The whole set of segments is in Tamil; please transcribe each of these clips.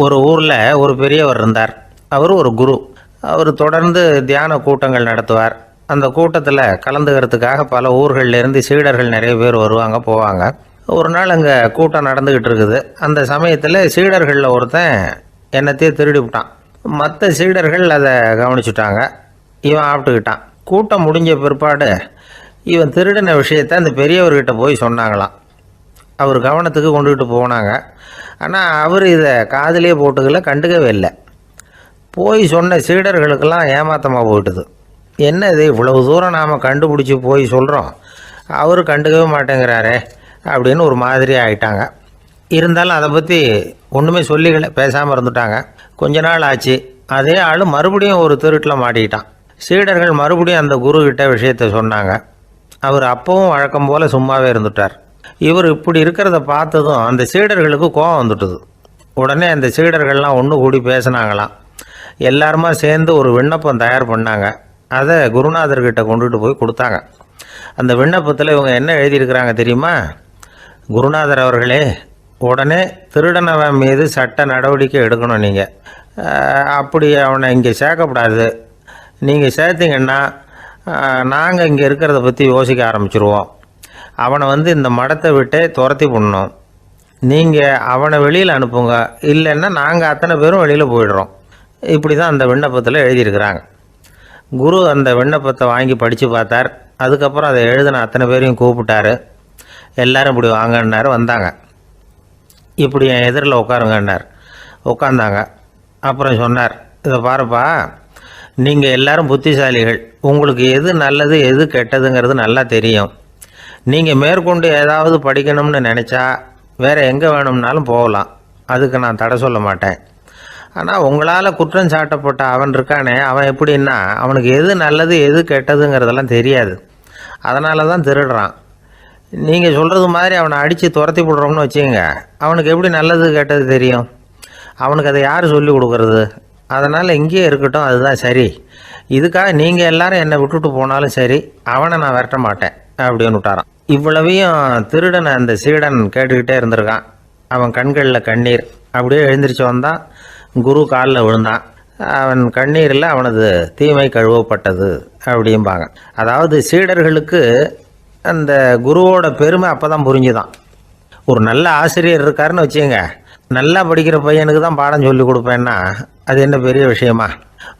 ஒரு ஊரில் ஒரு பெரியவர் இருந்தார். அவர் ஒரு குரு. அவர் தொடர்ந்து தியான கூட்டங்கள் நடத்துவார். அந்த கூட்டத்தில் கலந்துக்கிறதுக்காக பல ஊர்கள்லேருந்து சீடர்கள் நிறைய பேர் வருவாங்க போவாங்க. ஒரு நாள் அங்கே கூட்டம் நடந்துக்கிட்டு இருக்குது. அந்த சமயத்தில் சீடர்களில் ஒருத்தன் என்னத்தையே திருடி விட்டான். மற்ற சீடர்கள் அதை கவனிச்சுட்டாங்க. இவன் ஆப்பிட்டுக்கிட்டான். கூட்டம் முடிஞ்ச பிற்பாடு இவன் திருடின விஷயத்தை அந்த பெரியவர்கிட்ட போய் சொன்னாங்களாம். அவர் கவனத்துக்கு கொண்டுகிட்டு போனாங்க. ஆனால் அவர் இதை காதிலே போட்டுக்கல, கண்டுக்கவே இல்லை. போய் சொன்ன சீடர்களுக்கெல்லாம் ஏமாத்தமாக போயிட்டுது. என்ன இது, இவ்வளவு தூரம் நாம் கண்டுபிடிச்சி போய் சொல்கிறோம், அவர் கண்டுக்கவே மாட்டேங்கிறாரே அப்படின்னு ஒரு மாதிரி ஆகிட்டாங்க. இருந்தாலும் அதை பற்றி ஒன்றுமே சொல்லிக்கல, பேசாமல் இருந்துட்டாங்க. கொஞ்ச நாள் ஆச்சு. அதே ஆள் மறுபடியும் ஒரு திருட்டில் மாட்டிக்கிட்டான். சீடர்கள் மறுபடியும் அந்த குருக்கிட்ட விஷயத்தை சொன்னாங்க. அவர் அப்பவும் வழக்கம் போல் சும்மாவே இருந்துட்டார். இவர் இப்படி இருக்கிறத பார்த்ததும் அந்த சீடர்களுக்கு கோபம் வந்துட்டுது. உடனே அந்த சீடர்கள்லாம் ஒன்று கூடி பேசினாங்களாம். எல்லாருமா சேர்ந்து ஒரு விண்ணப்பம் தயார் பண்ணாங்க. அதை குருநாதர்கிட்ட கொண்டுட்டு போய் கொடுத்தாங்க. அந்த விண்ணப்பத்தில் இவங்க என்ன எழுதியிருக்கிறாங்க தெரியுமா? குருநாதர் அவர்களே, உடனே திருடனவன் மீது சட்ட நடவடிக்கை எடுக்கணும். நீங்கள் அப்படி அவனை இங்கே சேர்க்கக்கூடாது. நீங்கள் சேர்த்திங்கன்னா நாங்கள் இங்கே இருக்கிறத பற்றி யோசிக்க ஆரம்பிச்சிருவோம். அவனை இந்த மடத்தை விட்டே துரத்தி பண்ணணும். நீங்கள் அவனை வெளியில் அனுப்புங்க, இல்லைன்னா நாங்கள் அத்தனை பேரும் வெளியில் போயிடுறோம். இப்படி தான் அந்த விண்ணப்பத்தில் எழுதியிருக்கிறாங்க. குரு அந்த விண்ணப்பத்தை வாங்கி படித்து பார்த்தார். அதுக்கப்புறம் அதை எழுதின அத்தனை பேரையும் கூப்பிட்டார். எல்லோரும் இப்படி வாங்கன்னார். வந்தாங்க. இப்படி என் எதிரில் உட்காருங்கன்னார். உட்காந்தாங்க. அப்புறம் சொன்னார், இதை பாருப்பா, நீங்கள் எல்லோரும் புத்திசாலிகள். உங்களுக்கு எது நல்லது எது கெட்டதுங்கிறது நல்லா தெரியும். நீங்கள் மேற்கொண்டு ஏதாவது படிக்கணும்னு நினச்சா வேறு எங்கே வேணும்னாலும் போகலாம். அதுக்கு நான் தடை சொல்ல மாட்டேன். ஆனால் உங்களால் குற்றம் சாட்டப்பட்ட அவன் இருக்கானே, அவன் எப்படின்னா அவனுக்கு எது நல்லது எது கெட்டதுங்கிறதெல்லாம் தெரியாது. அதனால தான் திருடுறான். நீங்கள் சொல்கிறது மாதிரி அவனை அடித்து துரத்தி விடுறோம்னு வச்சுக்கோங்க, அவனுக்கு எப்படி நல்லது கெட்டது தெரியும்? அவனுக்கு அதை யார் சொல்லி கொடுக்குறது? அதனால் இங்கேயே இருக்கட்டும், அதுதான் சரி. இதுக்காக நீங்கள் எல்லாரும் என்னை விட்டுட்டு போனாலும் சரி, அவனை நான் விரட்ட மாட்டேன் அப்படின்னு விட்டாரான். இவ்வளவையும் திருடனை அந்த சீடன் கேட்டுக்கிட்டே இருந்திருக்கான். அவன் கண்களில் கண்ணீர். அப்படியே எழுந்திரிச்சு வந்தான். குரு காலில் விழுந்தான். அவன் கண்ணீரில் அவனது தீமை கழுவப்பட்டது அப்படிம்பாங்க. அதாவது சீடர்களுக்கு அந்த குருவோட பெருமை அப்போ தான் புரிஞ்சுதான். ஒரு நல்ல ஆசிரியர் இருக்காருன்னு வச்சுக்கோங்க, நல்லா படிக்கிற பையனுக்கு தான் பாடம் சொல்லி கொடுப்பேன்னா அது என்ன பெரிய விஷயமா?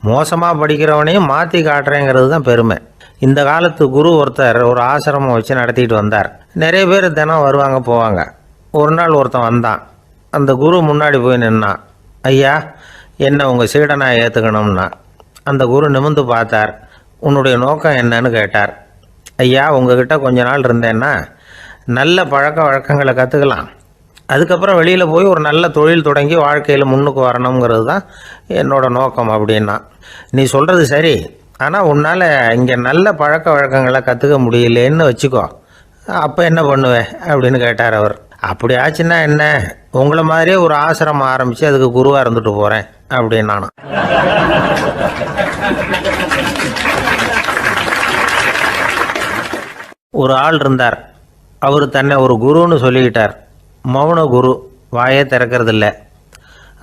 மோசமாக படிக்கிறவனையும் மாற்றி காட்டுறேங்கிறது தான் பெருமை. இந்த காலத்து குரு ஒருத்தர் ஒரு ஆசிரமம் வச்சு நடத்திட்டு வந்தார். நிறைய பேர் தினம் வருவாங்க போவாங்க. ஒரு நாள் ஒருத்தன் வந்தான். அந்த குரு முன்னாடி போய் நின்னான். ஐயா, என்ன உங்கள் சீடனாக ஏற்றுக்கணும்னா. அந்த குரு நிமிர்ந்து பார்த்தார். உன்னுடைய நோக்கம் என்னன்னு கேட்டார். ஐயா, உங்ககிட்ட கொஞ்ச நாள் இருந்தேன்னா நல்ல பழக்க வழக்கங்களை கற்றுக்கலாம். அதுக்கப்புறம் வெளியில் போய் ஒரு நல்ல தொழில் தொடங்கி வாழ்க்கையில் முன்னுக்கு வரணுங்கிறது தான் என்னோடய நோக்கம் அப்படின்னா. நீ சொல்கிறது சரி, ஆனால் உன்னால் இங்கே நல்ல பழக்க வழக்கங்களை கற்றுக்க முடியலேன்னு வச்சுக்கோ, அப்போ என்ன பண்ணுவேன் அப்படின்னு கேட்டார் அவர். அப்படி ஆச்சுன்னா என்ன, உங்களை மாதிரியே ஒரு ஆசிரமம் ஆரம்பித்து அதுக்கு குருவாக இருந்துட்டு போகிறேன் அப்படின்னு நானும். ஒரு ஆள் இருந்தார். அவர் தன்னை ஒரு குருன்னு சொல்லிக்கிட்டார். மௌன குரு, வாயே திறக்கிறதில்ல.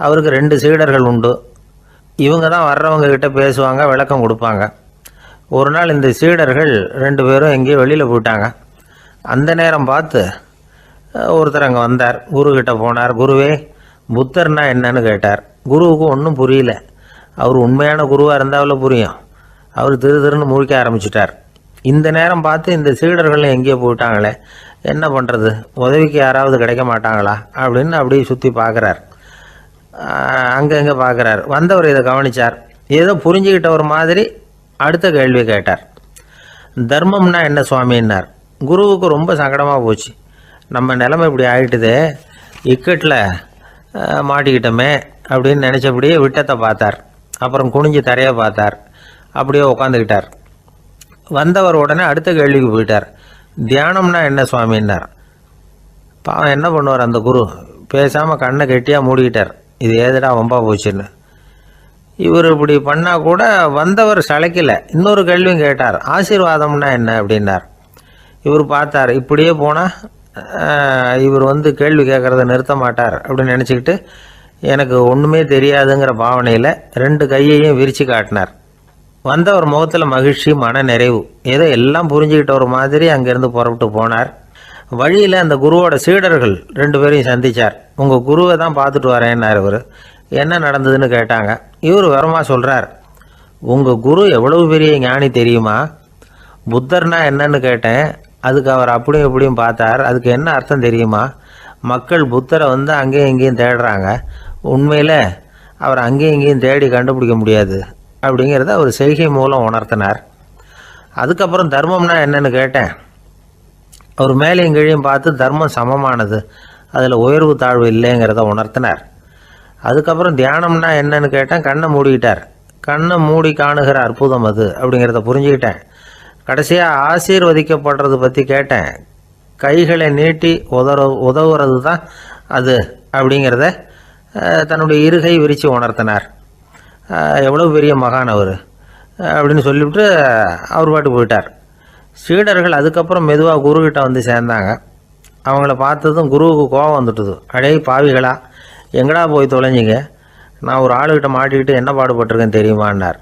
அவருக்கு 2 சீடர்கள் உண்டு. இவங்க தான் வர்றவங்க கிட்ட பேசுவாங்க, விளக்கம் கொடுப்பாங்க. ஒரு நாள் இந்த சீடர்கள் 2 பேரும் எங்கேயோ வெளியில் போயிட்டாங்க. அந்த நேரம் பார்த்து ஒருத்தர் அங்கே வந்தார். குருக்கிட்ட போனார். குருவே, புத்தர்னா என்னன்னு கேட்டார். குருவுக்கு ஒன்றும் புரியல. அவர் உண்மையான குருவாக இருந்தாவில் புரியும். அவர் திருன்னு முழிக்க ஆரம்பிச்சிட்டார். இந்த நேரம் பார்த்து இந்த சீடர்கள் எங்கேயோ போயிட்டாங்களே, என்ன பண்ணுறது, உதவிக்கு யாராவது கிடைக்க மாட்டாங்களா அப்படின்னு அப்படியே சுற்றி பார்க்குறார். அங்கங்கே பார்க்குறார். வந்தவர் இதை கவனித்தார். ஏதோ புரிஞ்சுக்கிட்ட ஒரு மாதிரி அடுத்த கேள்வி கேட்டார். தர்மம்னா என்ன சுவாமின்னார். குருவுக்கு ரொம்ப சங்கடமாக போச்சு. நம்ம நிலைமை இப்படி ஆகிட்டுதே, இக்கட்டில் மாட்டிக்கிட்டோமே அப்படின்னு நினச்சபடியே விட்டத்தை பார்த்தார். அப்புறம் குனிஞ்சு தரையை பார்த்தார். அப்படியே உட்காந்துக்கிட்டார். வந்தவர் உடனே அடுத்த கேள்விக்கு போயிட்டார். தியானம்னா என்ன சுவாமின்னார். பாவம் என்ன பண்ணுவார் அந்த குரு, பேசாமல் கண்ணை கெட்டியாக மூடிக்கிட்டார். இது ஏதுடா வம்பா போச்சுன்னு. இவர் இப்படி பண்ணால் கூட வந்தவர் சளைக்கல. இன்னொரு கேள்வியும் கேட்டார். ஆசீர்வாதம்னா என்ன அப்படின்னார். இவர் பார்த்தார். இப்படியே போனால் இவர் கேள்வி கேட்குறத நிறுத்த மாட்டார் அப்படின்னு நினச்சிக்கிட்டு எனக்கு ஒன்றுமே தெரியாதுங்கிற பாவனையில் 2 கையையும் விரித்து காட்டினார். வந்தவர் முகத்தில் மகிழ்ச்சி, மன நிறைவு, ஏதோ எல்லாம் புரிஞ்சுக்கிட்ட ஒரு மாதிரி அங்கேருந்து புறப்பட்டு போனார். வழியில் அந்த குருவோட சீடர்கள் 2 பேரையும் சந்தித்தார். உங்கள் குருவை தான் பார்த்துட்டு வரேன்னார் இவர். என்ன நடந்ததுன்னு கேட்டாங்க. இவர் விவரமாக சொல்கிறார். உங்கள் குரு எவ்வளவு பெரிய ஞானி தெரியுமா? புத்தர்னா என்னன்னு கேட்டேன். அதுக்கு அவர் அப்படியும் இப்படியும் பார்த்தார். அதுக்கு என்ன அர்த்தம் தெரியுமா? மக்கள் புத்தரை வந்து அங்கேயும் இங்கேயும் தேடுறாங்க. உண்மையில் அவர் அங்கேயும் இங்கேயும் தேடி கண்டுபிடிக்க முடியாது அப்படிங்கிறத அவர் செய்கை மூலம் உணர்த்தினார். அதுக்கப்புறம் தர்மம்னா என்னன்னு கேட்டேன். அவர் மேலேயும் கீழையும் பார்த்து தர்மம் சமமானது, அதில் உயர்வு தாழ்வு இல்லைங்கிறத உணர்த்தினார். அதுக்கப்புறம் தியானம்னா என்னன்னு கேட்டேன். கண்ணை மூடிக்கிட்டார். கண்ணை மூடி காணுகிற அற்புதம் அது அப்படிங்கிறத புரிஞ்சுக்கிட்டேன். கடைசியாக ஆசீர்வதிக்கப்படுறது பற்றி கேட்டேன். கைகளை நீட்டி உதவுறது தான் அது அப்படிங்கிறத தன்னுடைய இருகை விரித்து உணர்த்தினார். எவ்வளோ பெரிய மகான் அவர் அப்படின்னு சொல்லிவிட்டு அவர் பாட்டு போயிட்டார். சீடர்கள் அதுக்கப்புறம் மெதுவாக குருக்கிட்ட வந்து சேர்ந்தாங்க. அவங்கள பார்த்ததும் குருவுக்கு கோபம் வந்துட்டுது. அடே பாவிகளா, எங்கடா போய் தொலைஞ்சிங்க? நான் ஒரு ஆளுகிட்ட மாட்டிக்கிட்டு என்ன பாடுபட்டிருக்கேன் தெரியுமான்னார்.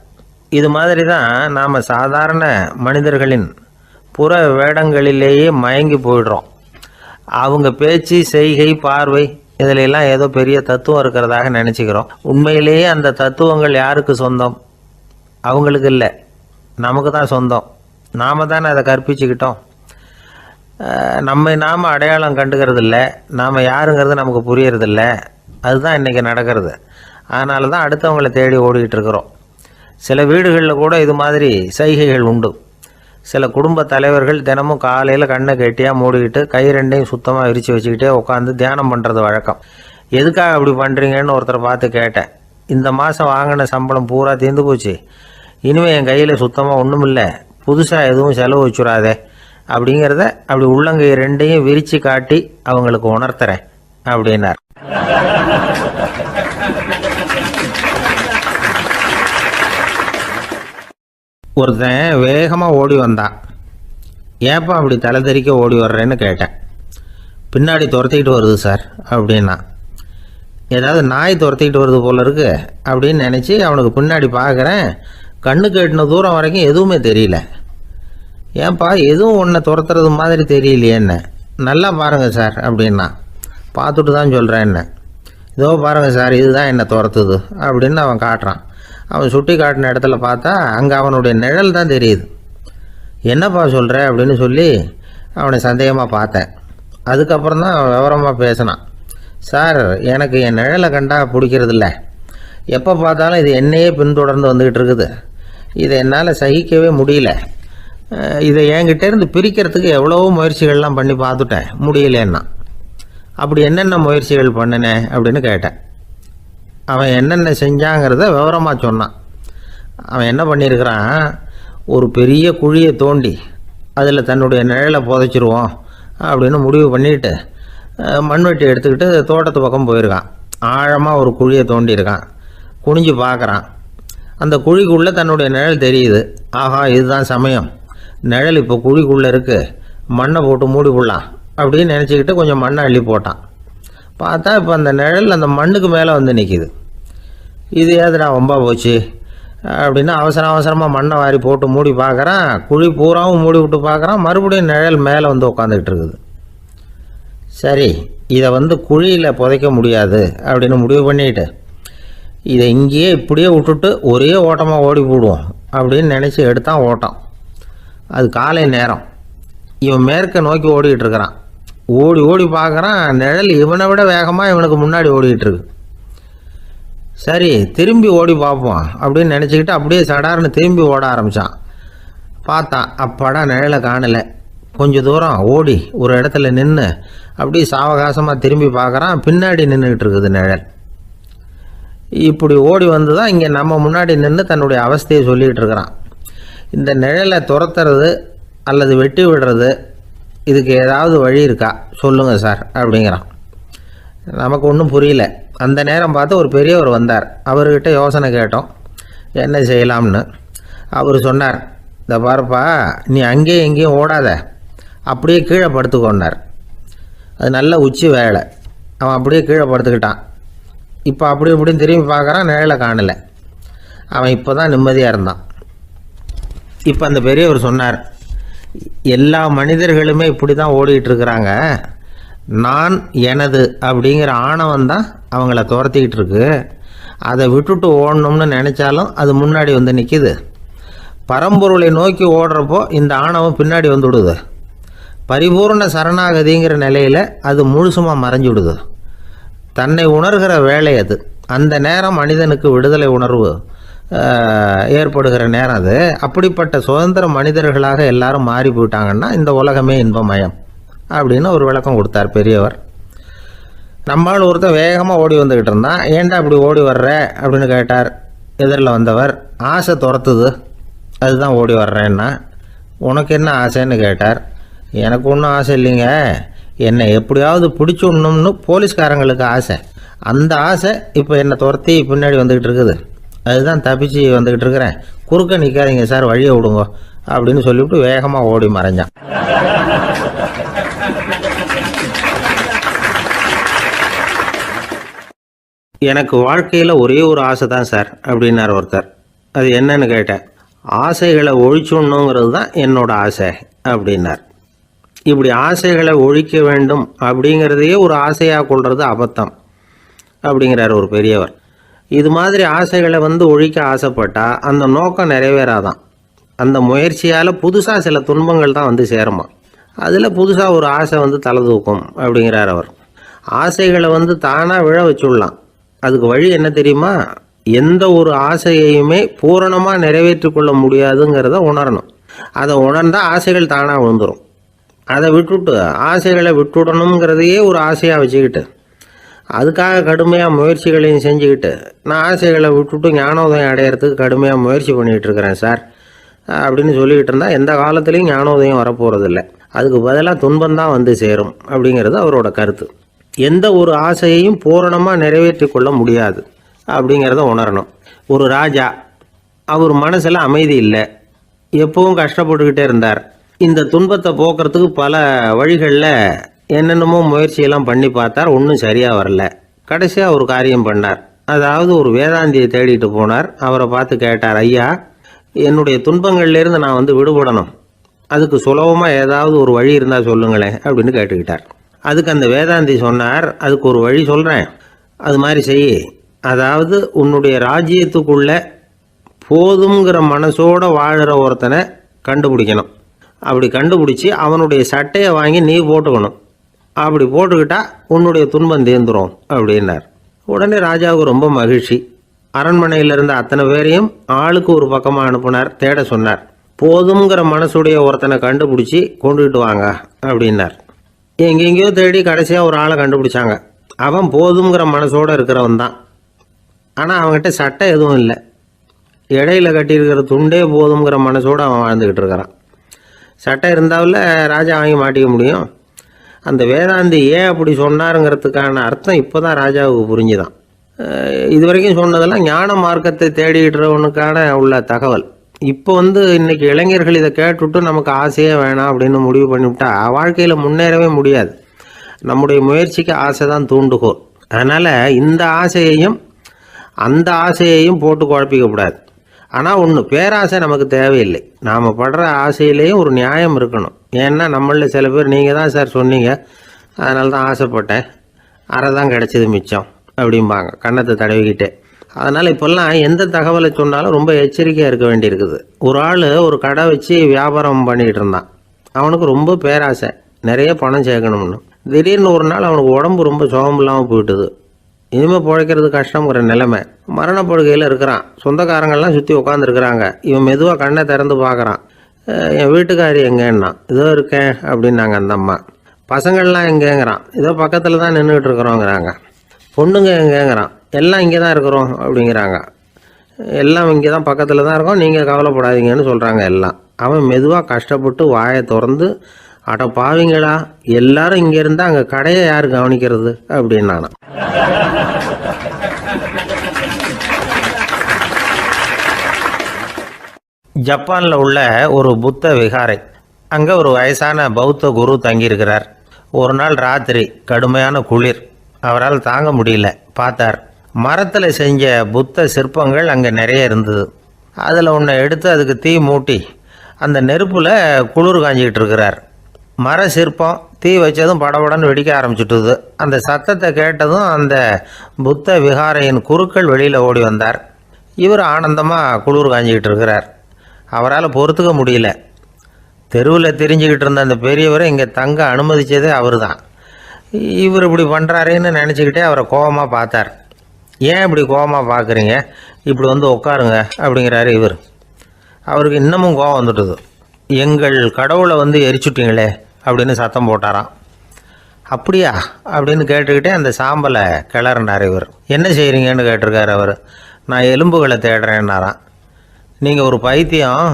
இது மாதிரி தான் நாம் சாதாரண மனிதர்களின் புற வேடங்களிலேயே மயங்கி போயிடுறோம். அவங்க பேச்சு, செய்கை, பார்வை இதிலெல்லாம் ஏதோ பெரிய தத்துவம் இருக்கிறதாக நினச்சிக்கிறோம். உண்மையிலேயே அந்த தத்துவங்கள் யாருக்கு சொந்தம்? அவங்களுக்கு இல்லை, நமக்கு தான் சொந்தம். நாம் தானே அதை கற்பிச்சுக்கிட்டோம். நாம் அடையாளம் கண்டுக்கிறது இல்லை. நாம் யாருங்கிறது நமக்கு புரியறதில்ல. அதுதான் இன்றைக்கி நடக்கிறது. அதனால தான் அடுத்தவங்களை தேடி ஓடிக்கிட்டு இருக்கிறோம். சில வீடுகளில் கூட இது மாதிரி சைகைகள் உண்டு. சில குடும்ப தலைவர்கள் தினமும் காலையில் கண்ணை கெட்டியாக மூடிக்கிட்டு கை 2ஐயும் சுத்தமாக விரித்து வச்சுக்கிட்டே உட்காந்து தியானம் பண்ணுறது வழக்கம். எதுக்காக அப்படி பண்ணுறீங்கன்னு ஒருத்தரை பார்த்து கேட்டேன். இந்த மாதம் வாங்கின சம்பளம் பூரா தீர்ந்து போச்சு, இனிமேல் என் கையில் சுத்தமாக ஒன்றும் இல்லை, புதுசாக எதுவும் செலவு வச்சுடாதே அப்படிங்கிறத அப்படி உள்ளங்கை 2ஐயும் விரித்து காட்டி அவங்களுக்கு உணர்த்துறேன் அப்படின்னார். ஒருத்தன் வேகமாக ஓடி வந்தான். ஏப்பா அப்படி தலை தெறிக்க ஓடி வர்றேன்னு கேட்டேன். பின்னாடி துரத்திக்கிட்டு வருது சார் அப்படின்னா. ஏதாவது நாய் துரத்திக்கிட்டு வருது போல இருக்கு அப்படின்னு நினச்சி அவனுக்கு பின்னாடி பார்க்குறேன். கண்ணுக்கு எட்டின தூரம் வரைக்கும் எதுவுமே தெரியல. ஏன்பா எதுவும் ஒன்றை துரத்துறது மாதிரி தெரியலையே என்ன? நல்லா பாருங்கள் சார் அப்படின்னா. பார்த்துட்டு தான் சொல்கிறேன் என்ன. இதோ பாருங்கள் சார், இதுதான் என்னை துரத்துது அப்படின்னு அவன் காட்டுறான். அவன் சுட்டி காட்டின இடத்துல பார்த்தா அங்கே அவனுடைய நிழல் தான் தெரியுது. என்னப்பா சொல்கிற அப்படின்னு சொல்லி அவனை சந்தேகமாக பார்த்தேன். அதுக்கப்புறம் தான் விவரமாக பேசினான். சார், எனக்கு என் நிழலை கண்டா பிடிக்கிறதில்ல. எப்போ பார்த்தாலும் இது என்னையே பின்தொடர்ந்து வந்துக்கிட்டு இருக்குது. இதை என்னால் சகிக்கவே முடியல. இதை என்கிட்டேருந்து பிரிக்கிறதுக்கு எவ்வளவோ முயற்சிகள்லாம் பண்ணி பார்த்துட்டேன், முடியலன்னா. அப்படி என்னென்ன முயற்சிகள் பண்ணினேன் அப்படின்னு கேட்டேன். அவன் என்னென்ன செஞ்சாங்கிறத விவரமாக சொன்னான். அவன் என்ன பண்ணியிருக்கிறான், ஒரு பெரிய குழியை தோண்டி அதில் தன்னுடைய நிழலை புதைச்சிருவோம் அப்படின்னு முடிவு பண்ணிவிட்டு மண்வெட்டி எடுத்துக்கிட்டு தோட்டத்து பக்கம் போயிருக்கான். ஆழமாக ஒரு குழியை தோண்டியிருக்கான். குனிஞ்சு பார்க்குறான். அந்த குழிக்குள்ளே தன்னுடைய நிழல் தெரியுது. ஆஹா, இதுதான் சமயம், நிழல் இப்போ குழிக்குள்ளே இருக்குது, மண்ணை போட்டு மூடி விடலாம் அப்படின்னு நினச்சிக்கிட்டு கொஞ்சம் மண்ணை அள்ளி போட்டான். பார்த்தா இப்போ அந்த நிழல் அந்த மண்ணுக்கு மேலே வந்து நிற்கிது. இது ஏதுடா வம்பா போச்சு அப்படின்னா அவசரமாக மண்ணை வாரி போட்டு மூடி பார்க்குறான். குழி பூராவும் மூடி விட்டு பார்க்குறான். மறுபடியும் நிழல் மேலே வந்து உட்காந்துக்கிட்டு இருக்குது. சரி, இதை குழியில் புதைக்க முடியாது அப்படின்னு முடிவு பண்ணிட்டு இதை இங்கேயே இப்படியே விட்டுட்டு ஒரே ஓட்டமாக ஓடி போடுவோம் அப்படின்னு நினச்சி எடுத்தான் ஓட்டம். அது காலை நேரம். இவன் மேற்க நோக்கி ஓடிக்கிட்டு இருக்கிறான். ஓடி ஓடி பார்க்குறான், நிழல் இவனை விட வேகமாக இவனுக்கு முன்னாடி ஓடிக்கிட்டு இருக்கு. சரி, திரும்பி ஓடி பார்ப்போம் அப்படின்னு நினச்சிக்கிட்டு அப்படியே சடார்னு திரும்பி ஓட ஆரம்பித்தான். பார்த்தான், அப்பாடா நிழலை காணலை. கொஞ்சம் தூரம் ஓடி ஒரு இடத்துல நின்று அப்படியே சாவகாசமாக திரும்பி பார்க்குறான். பின்னாடி நின்றுக்கிட்டு இருக்குது நிழல். இப்படி ஓடி வந்து தான் இங்கே நம்ம முன்னாடி நின்று தன்னுடைய அவஸ்தையை சொல்லிகிட்டு இருக்கிறான். இந்த நிழலை துரத்துறது அல்லது வெட்டி விடுறது, இதுக்கு ஏதாவது வழி இருக்கா சொல்லுங்கள் சார் அப்படிங்கிறான். நமக்கு ஒன்றும் புரியல. அந்த நேரம் பார்த்து ஒரு பெரியவர் வந்தார். அவர்கிட்ட யோசனை கேட்டோம், என்ன செய்யலாம்னு. அவர் சொன்னார், இந்த பாருப்பா, நீ அங்கேயும் எங்கேயும் ஓடாத, அப்படியே கீழே படுத்துக்கொண்டார். அது நல்ல உச்சி வேலை. அவன் அப்படியே கீழே படுத்துக்கிட்டான். இப்போ அப்படி இப்படின்னு திரும்பி பார்க்குறான், நிழலை காணலை. அவன் இப்போ தான் நிம்மதியாக இருந்தான். இப்போ அந்த பெரியவர் சொன்னார், எல்லா மனிதர்களுமே இப்படி தான் ஓடிட்டுருக்குறாங்க. நான் எனது அப்படிங்கிற ஆணவம் தான் அவங்கள துரத்திக்கிட்டு இருக்கு. அதை விட்டுட்டு ஓடணும்னு நினச்சாலும் அது முன்னாடி வந்து நிற்கிது. பரம்பொருளை நோக்கி ஓடுறப்போ இந்த ஆணவம் பின்னாடி வந்து விடுது. பரிபூர்ண சரணாகதிங்கிற நிலையில் அது முழுசுமாக மறைஞ்சு விடுது. தன்னை உணர்கிற வேலை அது. அந்த நேரம் மனிதனுக்கு விடுதலை உணர்வு ஏற்படுகிற நேரம் அது. அப்படிப்பட்ட சுதந்திர மனிதர்களாக எல்லாரும் மாறி போயிட்டாங்கன்னா இந்த உலகமே இன்பமயம் அப்படின்னு ஒரு விளக்கம் கொடுத்தார் பெரியவர். நம்மால் ஒருத்தர் வேகமாக ஓடி வந்துக்கிட்டு இருந்தான். ஏன்டா அப்படி ஓடி வர்ற அப்படின்னு கேட்டார் எதிரில் வந்தவர். ஆசை துரத்துது, அதுதான் ஓடி வர்றேன்னா. உனக்கு என்ன ஆசைன்னு கேட்டார். எனக்கு ஒன்றும் ஆசை இல்லைங்க, என்னை எப்படியாவது பிடிச்சுடணும்னு போலீஸ்காரங்களுக்கு ஆசை. அந்த ஆசை இப்போ என்னை துரத்தி பின்னாடி வந்துக்கிட்டு இருக்குது. அதுதான் தப்பிச்சு வந்துக்கிட்டு இருக்கிறேன். குறுக்க நிற்காதீங்க சார், வழியை விடுங்க அப்படின்னு சொல்லிவிட்டு வேகமாக ஓடி மறைஞ்சான். எனக்கு வாழ்க்கையில் ஒரே ஒரு ஆசை தான் சார் அப்படின்னார் ஒருத்தர். அது என்னன்னு கேட்டேன். ஆசைகளை ஒழிச்சுடணுங்கிறது தான் என்னோட ஆசை அப்படின்னார். இப்படி ஆசைகளை ஒழிக்க வேண்டும் அப்படிங்கிறதையே ஒரு ஆசையாக கொள்வது அபத்தம் அப்படிங்கிறார் ஒரு பெரியவர். இது மாதிரி ஆசைகளை ஒழிக்க ஆசைப்பட்டால் அந்த நோக்கம் நிறைவேறாதான். அந்த முயற்சியால் புதுசாக சில துன்பங்கள் தான் சேருமா. அதில் புதுசாக ஒரு ஆசை தலை தூக்கும் அப்படிங்கிறார் அவர். ஆசைகளை தானாக விழ வச்சுடலாம். அதுக்கு வழி என்ன தெரியுமா? எந்த ஒரு ஆசையையுமே பூரணமாக நிறைவேற்றி கொள்ள முடியாதுங்கிறத உணரணும். அதை உணர்ந்தால் ஆசைகள் தானாக விழுந்துடும். அதை விட்டுட்டு ஆசைகளை விட்டுடணுங்கிறதையே ஒரு ஆசையாக வச்சுக்கிட்டு அதுக்காக கடுமையாக முயற்சிகளையும் செஞ்சுக்கிட்டு நான் ஆசைகளை விட்டுட்டு ஞானோதயம் அடையிறதுக்கு கடுமையாக முயற்சி பண்ணிகிட்டு இருக்கிறேன் சார் அப்படின்னு சொல்லிக்கிட்டு இருந்தால் எந்த காலத்துலேயும் ஞானோதயம் வரப்போகிறதில்ல. அதுக்கு பதிலாக துன்பந்தான் சேரும் அப்படிங்கிறது அவரோட கருத்து. எந்த ஒரு ஆசையையும் பூரணமாக நிறைவேற்றி கொள்ள முடியாது அப்படிங்கிறத உணரணும். ஒரு ராஜா, அவர் மனசில் அமைதி இல்லை, எப்பவும் கஷ்டப்பட்டுக்கிட்டே இருந்தார். இந்த துன்பத்தை போக்குறதுக்கு பல வழிகளில் என்னென்னமோ முயற்சியெல்லாம் பண்ணி பார்த்தார். ஒன்றும் சரியாக வரல. கடைசியாக ஒரு காரியம் பண்ணார். அதாவது ஒரு வேதாந்தியை தேடிட்டு போனார். அவரை பார்த்து கேட்டார், ஐயா, என்னுடைய துன்பங்கள்லேருந்து நான் விடுபடணும், அதுக்கு சுலபமாக ஏதாவது ஒரு வழி இருந்தால் சொல்லுங்களேன் அப்படின்னு கேட்டுக்கிட்டார். அதுக்கு அந்த வேதாந்தி சொன்னார், அதுக்கு ஒரு வழி சொல்கிறேன், அது மாதிரி செய். அதாவது உன்னுடைய ராஜ்யத்துக்குள்ளே போதுங்கிற மனசோடு வாழுற ஒருத்தனை கண்டுபிடிக்கணும். அப்படி கண்டுபிடிச்சி அவனுடைய சட்டையை வாங்கி நீ போட்டுக்கணும். அப்படி போட்டுக்கிட்டா உன்னுடைய துன்பம் தீர்ந்துடும் அப்படின்னார். உடனே ராஜாவுக்கு ரொம்ப மகிழ்ச்சி. அரண்மனையில் இருந்த அத்தனை பேரையும் ஆளுக்கு ஒரு பக்கமாக அனுப்புனார். தேட சொன்னார். போதுங்கிற மனசுடைய ஒருத்தனை கண்டுபிடிச்சி கொண்டுகிட்டு வாங்க அப்படின்னார். எங்கெங்கேயோ தேடி கடைசியாக ஒரு ஆளை கண்டுபிடிச்சாங்க. அவன் போதுங்கிற மனசோடு இருக்கிறவன் தான். ஆனால் அவன்கிட்ட சட்டை எதுவும் இல்லை. இடையில கட்டியிருக்கிற துண்டே போதுங்கிற மனசோடு அவன் வாழ்ந்துக்கிட்டு இருக்கிறான். சட்டை இருந்தாவில் ராஜா வாங்கி மாட்டிக்க முடியும். அந்த வேதாந்தி ஏன் அப்படி சொன்னாருங்கிறதுக்கான அர்த்தம் இப்போ தான் ராஜாவுக்கு புரிஞ்சுதான். இது வரைக்கும் சொன்னதெல்லாம் ஞான மார்க்கத்தை தேடிடுறவனுக்கான உள்ள தகவல். இப்போ இன்றைக்கி இளைஞர்கள் இதை கேட்டுவிட்டு நமக்கு ஆசையே வேணாம் அப்படின்னு முடிவு பண்ணிவிட்டா வாழ்க்கையில் முன்னேறவே முடியாது. நம்முடைய முயற்சிக்கு ஆசை தான் தூண்டுகோல். அதனால் இந்த ஆசையையும் அந்த ஆசையையும் போட்டு குழப்பிக்கக்கூடாது. ஆனால் ஒன்று, பேராசை நமக்கு தேவையில்லை. நாம் படுற ஆசையிலேயும் ஒரு நியாயம் இருக்கணும். ஏன்னா நம்மளில் சில பேர் நீங்கள் தான் சார் சொன்னீங்க, அதனால தான் ஆசைப்பட்டேன், அரை தான் கிடச்சிது மிச்சம் அப்படிம்பாங்க கன்னத்தை தடவிக்கிட்டே. அதனால் இப்போல்லாம் எந்த தகவலை சொன்னாலும் ரொம்ப எச்சரிக்கையாக இருக்க வேண்டியிருக்குது. ஒரு ஆள் ஒரு கடை வச்சு வியாபாரம் பண்ணிக்கிட்டு இருந்தான். அவனுக்கு ரொம்ப பேராசை, நிறைய பணம் சேர்க்கணும்னு. திடீர்னு ஒரு நாள் அவனுக்கு உடம்பு ரொம்ப சோகம் இல்லாமல் போயிட்டுது. இனிமேல் பிழைக்கிறது கஷ்டங்கிற நிலைமை. மரணப்படுகையில் இருக்கிறான். சொந்தக்காரங்கள்லாம் சுற்றி உட்காந்துருக்குறாங்க. இவன் மெதுவாக கண்ணை திறந்து பார்க்குறான். என் வீட்டுக்காரி எங்கேன்னா, இதோ இருக்கேன் அப்படின்னாங்க அந்த அம்மா. பசங்கள்லாம் எங்கேங்கிறான். இதோ பக்கத்தில் தான் நின்றுக்கிட்டு இருக்கிறோங்கிறாங்க. பொண்ணுங்க எங்கேங்கிறான். எல்லாம் இங்கே தான் இருக்கிறோம் அப்படிங்கிறாங்க. எல்லாம் இங்கே தான் பக்கத்தில் தான் இருக்கோம், நீங்கள் கவலைப்படாதீங்கன்னு சொல்கிறாங்க எல்லாம். அவன் மெதுவாக கஷ்டப்பட்டு வாயை திறந்து, அட பாவிங்களா, எல்லாரும் இங்கே இருந்தால் அங்கே கடையை யார் கவனிக்கிறது அப்படின்னானா. ஜப்பானில் உள்ள ஒரு புத்த விகாரை, அங்கே ஒரு வயசான பௌத்த குரு தங்கியிருக்கிறார். ஒரு நாள் ராத்திரி கடுமையான குளிர், அவரால் தாங்க முடியல. பார்த்தார், மரத்தில் செஞ்ச புத்த சிற்பங்கள் அங்கே நிறைய இருந்தது. அதில் ஒன்றை எடுத்து அதுக்கு தீ மூட்டி அந்த நெருப்பில் குளிர் காஞ்சிக்கிட்டு இருக்கிறார். மர சிற்பம் தீ வச்சதும் படபடன்னு வெடிக்க ஆரம்பிச்சுட்டுது. அந்த சத்தத்தை கேட்டதும் அந்த புத்த விகாரையின் குருக்கள் வெளியில் ஓடி வந்தார். இவர் ஆனந்தமாக குளிர் காஞ்சிக்கிட்டு இருக்கிறார். அவரால் பொறுத்துக்க முடியல. தெருவில் தெரிஞ்சுக்கிட்டு இருந்த அந்த பெரியவரை இங்கே தங்க அனுமதித்ததே அவர் தான். இவர் இப்படி பண்ணுறாருன்னு நினச்சிக்கிட்டே அவரை கோபமாக பார்த்தார். ஏன் இப்படி கோபமாக பார்க்குறீங்க, இப்படி வந்து உட்காருங்க அப்படிங்கிறாரு இவர். அவருக்கு இன்னமும் கோபம் வந்துட்டுது. எங்கள் கடவுளை வந்து எரிச்சுட்டிங்களே அப்படின்னு சத்தம் போட்டாராம். அப்படியா அப்படின்னு கேட்டுக்கிட்டே அந்த சாம்பலை கிளறினார் இவர். என்ன செய்கிறீங்கன்னு கேட்டிருக்காரு அவர். நான் எலும்புகளை தேடுறேன்னாராம். நீங்கள் ஒரு பைத்தியம்,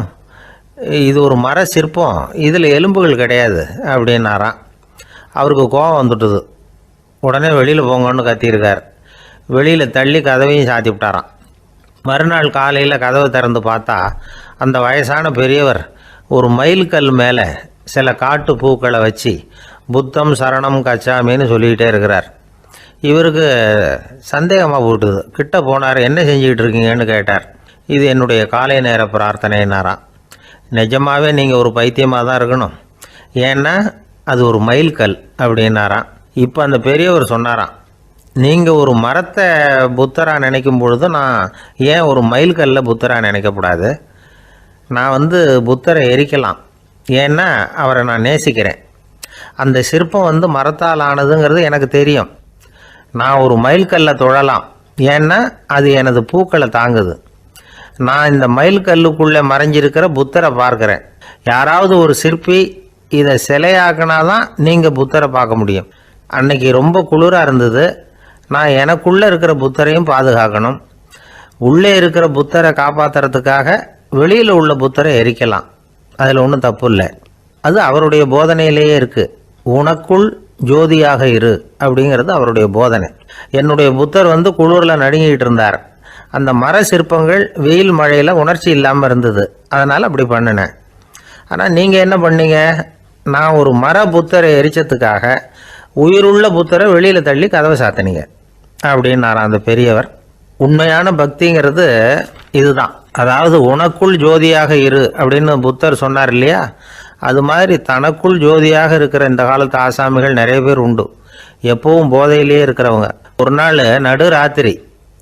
இது ஒரு மர சிற்பம், இதில் எலும்புகள் கிடையாது அப்படின்னாராம். அவருக்கு கோபம் வந்துட்டுது. உடனே வெளியில் போங்கன்னு கத்தியிருக்கார். வெளியில் தள்ளி கதவையும் சாத்தி விட்டாராம். மறுநாள் காலையில் கதவை திறந்து பார்த்தா அந்த வயசான பெரியவர் ஒரு மைல்கல் மேலே சில காட்டு பூக்களை வச்சு புத்தம் சரணம் கச்சாமின்னு சொல்லிக்கிட்டே இருக்கிறார். இவருக்கு சந்தேகமாக போட்டுது. கிட்ட போனார். என்ன செஞ்சுக்கிட்டு இருக்கீங்கன்னு கேட்டார். இது என்னுடைய காலை நேர பிரார்த்தனைனாராம். நிஜமாகவே நீங்கள் ஒரு பைத்தியமாக தான் இருக்கணும், ஏன்னா அது ஒரு மைல்கல் அப்படின்னாராம். இப்போ அந்த பெரியவர் சொன்னாராம், நீங்கள் ஒரு மரத்தை புத்தராக நினைக்கும் பொழுது நான் ஏன் ஒரு மைல்கல்ல புத்தராக நினைக்கக்கூடாது? நான் வந்து புத்தரை எரிக்கலாம், ஏன்னா அவரை நான் நேசிக்கிறேன். அந்த சிற்பம் வந்து மரத்தால் ஆனதுங்கிறது எனக்கு தெரியும். நான் ஒரு மைல்கல்லை தொழலாம், ஏன்னா அது எனது பூக்களை தாங்குது. நான் இந்த மைல்கல்லுக்குள்ளே மறைஞ்சிருக்கிற புத்தரை பார்க்குறேன். யாராவது ஒரு சிற்பி இதை சிலையாக்கினா தான் நீங்கள் புத்தரை பார்க்க முடியும். அன்னைக்கு ரொம்ப குளிராக இருந்தது. நான் எனக்குள்ளே இருக்கிற புத்தரையும் பாதுகாக்கணும். உள்ளே இருக்கிற புத்தரை காப்பாற்றுறதுக்காக வெளியில் உள்ள புத்தரை எரிக்கலாம், அதில் ஒன்றும் தப்பு இல்லை. அது அவருடைய போதனையிலேயே இருக்குது. உனக்குள் ஜோதியாக இரு அப்படிங்கிறது அவருடைய போதனை. என்னுடைய புத்தர் வந்து குளிரில் நடுங்கிட்டு இருந்தார். அந்த மர சிற்பங்கள் வெயில் மழையில் உணர்ச்சி இல்லாமல் இருந்தது, அதனால் அப்படி பண்ணினேன். ஆனால் நீங்கள் என்ன பண்ணீங்க? நான் ஒரு மர புத்தரை எரிச்சதுக்காக உயிருள்ள புத்தரை வெளியில் தள்ளி கதவை சாத்தினீங்க அப்படின்னாராம் அந்த பெரியவர். உண்மையான பக்திங்கிறது இதுதான். அதாவது உனக்குள் ஜோதியாக இரு அப்படின்னு புத்தர் சொன்னார் இல்லையா, அது மாதிரி தனக்குள் ஜோதியாக இருக்கிற இந்த காலத்து ஆசாமிகள் நிறைய பேர் உண்டு. எப்பவும் போதையிலேயே இருக்கிறவங்க. ஒரு நாள் நடு ராத்திரி